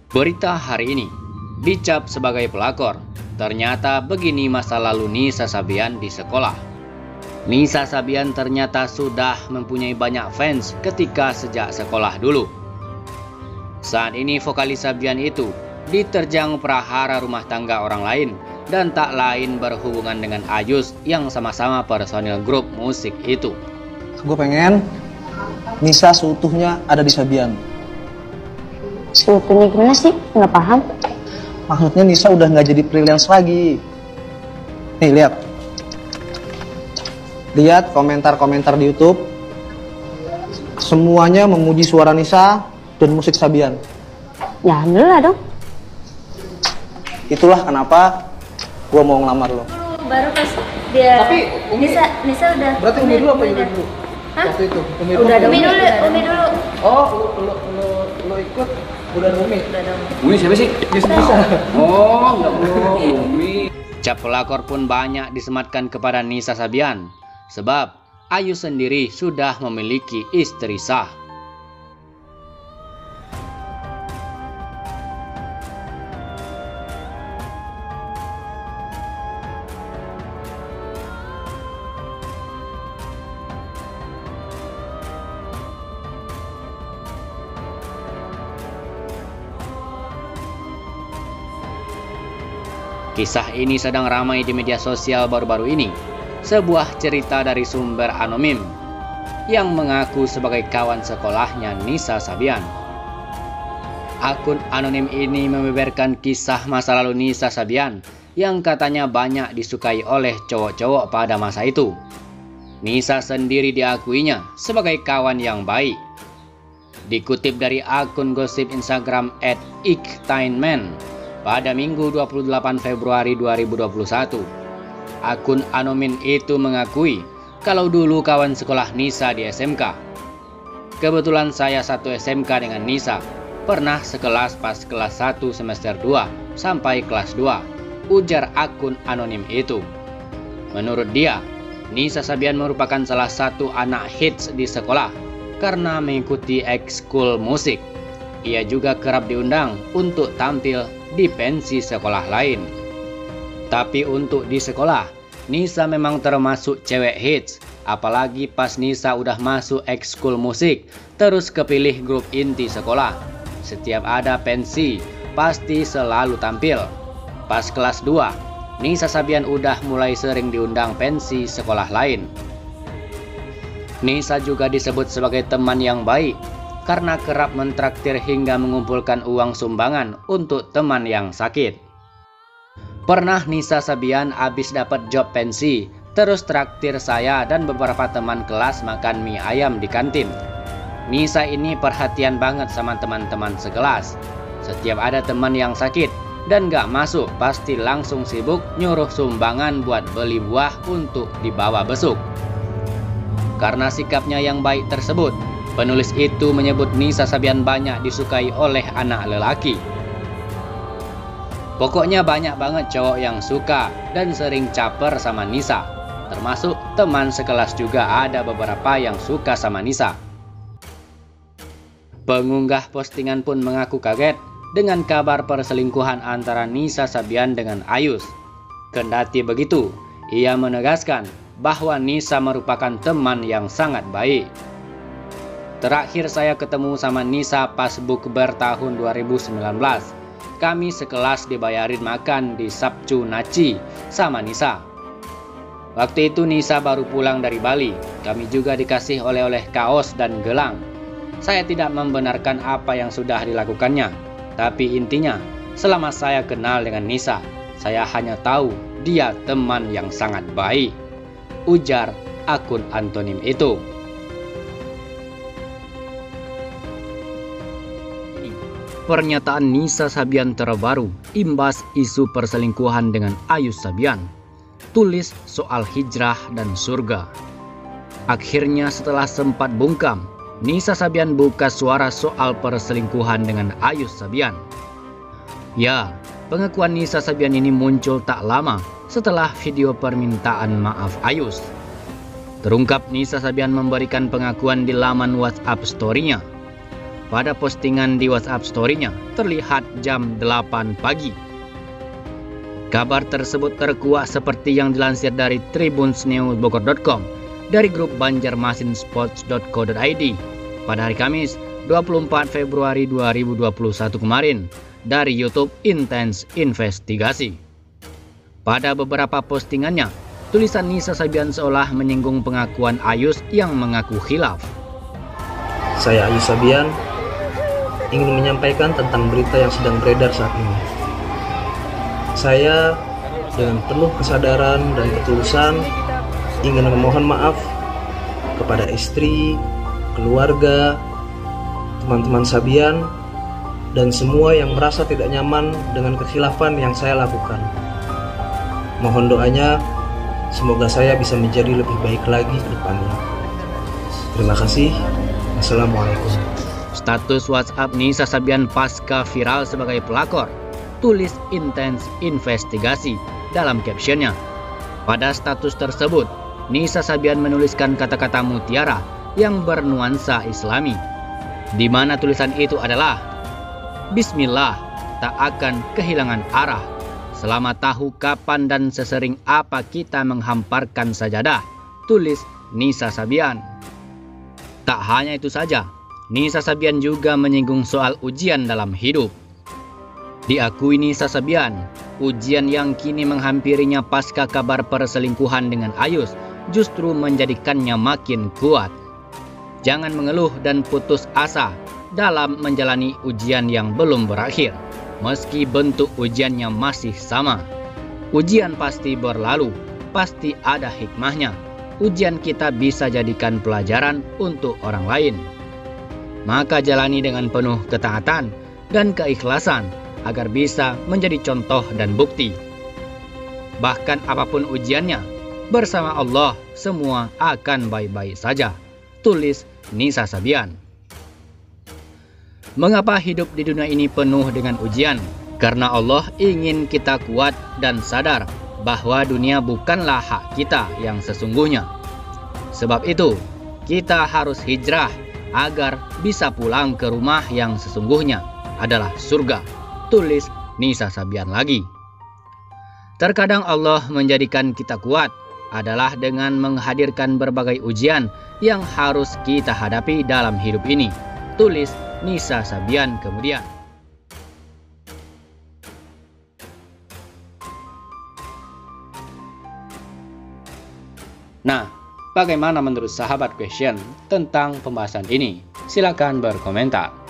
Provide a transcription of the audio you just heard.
Berita hari ini, dicap sebagai pelakor. Ternyata begini masa lalu Nisa Sabian di sekolah. Nisa Sabian ternyata sudah mempunyai banyak fans ketika sejak sekolah dulu. Saat ini vokalis Sabian itu diterjang prahara rumah tangga orang lain dan tak lain berhubungan dengan Ayus yang sama-sama personil grup musik itu. Gue pengen Nisa seutuhnya ada di Sabian. Seutuhnya gimana sih? Nggak paham. Maksudnya Nisa udah nggak jadi freelance lagi. Nih lihat komentar-komentar di YouTube. Semuanya memuji suara Nisa dan musik Sabian. Ya alhamdulillah dong. Itulah kenapa gue mau ngelamar lo. Baru pas dia. Tapi Nisa udah. Berarti Umi dulu apa Umi dulu? Hah? Waktu itu Umi dulu. Oh, lo ikut udah Umi. Umi siapa sih? Nisa. Oh, enggak Umi. Cap pelakor pun banyak disematkan kepada Nisa Sabian, sebab Ayu sendiri sudah memiliki istri sah. Kisah ini sedang ramai di media sosial baru-baru ini. Sebuah cerita dari sumber anonim yang mengaku sebagai kawan sekolahnya Nisa Sabian. Akun anonim ini membeberkan kisah masa lalu Nisa Sabian yang katanya banyak disukai oleh cowok-cowok pada masa itu. Nisa sendiri diakuinya sebagai kawan yang baik. Dikutip dari akun gosip Instagram @iktainman pada Minggu 28 Februari 2021, akun anonim itu mengakui kalau dulu kawan sekolah Nisa di SMK. Kebetulan saya satu SMK dengan Nisa, pernah sekelas pas kelas 1 semester 2 sampai kelas 2, ujar akun anonim itu. Menurut dia, Nisa Sabian merupakan salah satu anak hits di sekolah karena mengikuti ekskul musik. Ia juga kerap diundang untuk tampil di pensi sekolah lain. Tapi untuk di sekolah, Nisa memang termasuk cewek hits. Apalagi pas Nisa udah masuk ekskul musik, terus kepilih grup inti sekolah. Setiap ada pensi, pasti selalu tampil. Pas kelas 2, Nisa Sabian udah mulai sering diundang pensi sekolah lain. Nisa juga disebut sebagai teman yang baik karena kerap mentraktir hingga mengumpulkan uang sumbangan untuk teman yang sakit. Pernah Nisa Sabian habis dapat job pensi, terus traktir saya dan beberapa teman kelas makan mie ayam di kantin. Nisa ini perhatian banget sama teman-teman sekelas. Setiap ada teman yang sakit dan gak masuk, pasti langsung sibuk nyuruh sumbangan buat beli buah untuk dibawa besuk. Karena sikapnya yang baik tersebut, penulis itu menyebut Nisa Sabian banyak disukai oleh anak lelaki. Pokoknya banyak banget cowok yang suka dan sering caper sama Nisa. Termasuk teman sekelas juga ada beberapa yang suka sama Nisa. Pengunggah postingan pun mengaku kaget dengan kabar perselingkuhan antara Nisa Sabian dengan Ayus. Kendati begitu, ia menegaskan bahwa Nisa merupakan teman yang sangat baik. Terakhir saya ketemu sama Nisa pas bukber tahun 2019. Kami sekelas dibayarin makan di Sabcu Naci sama Nisa. Waktu itu Nisa baru pulang dari Bali. Kami juga dikasih oleh-oleh kaos dan gelang. Saya tidak membenarkan apa yang sudah dilakukannya. Tapi intinya, selama saya kenal dengan Nisa, saya hanya tahu dia teman yang sangat baik, ujar akun anonim itu. Pernyataan Nisa Sabian terbaru imbas isu perselingkuhan dengan Ayus Sabian. Tulis soal hijrah dan surga. Akhirnya setelah sempat bungkam, Nisa Sabian buka suara soal perselingkuhan dengan Ayus Sabian. Ya, pengakuan Nisa Sabian ini muncul tak lama setelah video permintaan maaf Ayus. Terungkap Nisa Sabian memberikan pengakuan di laman WhatsApp story-nya. pada postingan di WhatsApp story-nya terlihat jam 8 pagi. Kabar tersebut terkuak seperti yang dilansir dari tribunsnewsbogor.com dari grup banjarmasinsports.co.id pada hari Kamis 24 Februari 2021 kemarin dari YouTube Intense Investigasi. Pada beberapa postingannya, tulisan Nisa Sabian seolah menyinggung pengakuan Ayus yang mengaku khilaf. Saya Ayus Sabian ingin menyampaikan tentang berita yang sedang beredar saat ini. Saya dengan penuh kesadaran dan ketulusan ingin memohon maaf kepada istri, keluarga, teman-teman Sabian, dan semua yang merasa tidak nyaman dengan kekhilafan yang saya lakukan. Mohon doanya, semoga saya bisa menjadi lebih baik lagi ke depannya. Terima kasih. Assalamualaikum. Status WhatsApp Nisa Sabian pasca viral sebagai pelakor, tulis Intense Investigasi dalam captionnya. Pada status tersebut, Nisa Sabian menuliskan kata-kata mutiara yang bernuansa Islami, di mana tulisan itu adalah Bismillah, tak akan kehilangan arah selama tahu kapan dan sesering apa kita menghamparkan sajadah, tulis Nisa Sabian. Tak hanya itu saja, Nisa Sabian juga menyinggung soal ujian dalam hidup. Diakui Nisa Sabian, ujian yang kini menghampirinya pasca kabar perselingkuhan dengan Ayus justru menjadikannya makin kuat. Jangan mengeluh dan putus asa dalam menjalani ujian yang belum berakhir, meski bentuk ujiannya masih sama. Ujian pasti berlalu, pasti ada hikmahnya. Ujian kita bisa jadikan pelajaran untuk orang lain. Maka jalani dengan penuh ketaatan dan keikhlasan agar bisa menjadi contoh dan bukti. Bahkan apapun ujiannya, bersama Allah semua akan baik-baik saja, tulis Nisa Sabian. Mengapa hidup di dunia ini penuh dengan ujian? Karena Allah ingin kita kuat dan sadar bahwa dunia bukanlah hak kita yang sesungguhnya. Sebab itu, kita harus hijrah agar bisa pulang ke rumah yang sesungguhnya adalah surga, tulis Nisa Sabian lagi. Terkadang Allah menjadikan kita kuat adalah dengan menghadirkan berbagai ujian yang harus kita hadapi dalam hidup ini, tulis Nisa Sabian kemudian. Nah, bagaimana menurut sahabat Question tentang pembahasan ini? Silakan berkomentar.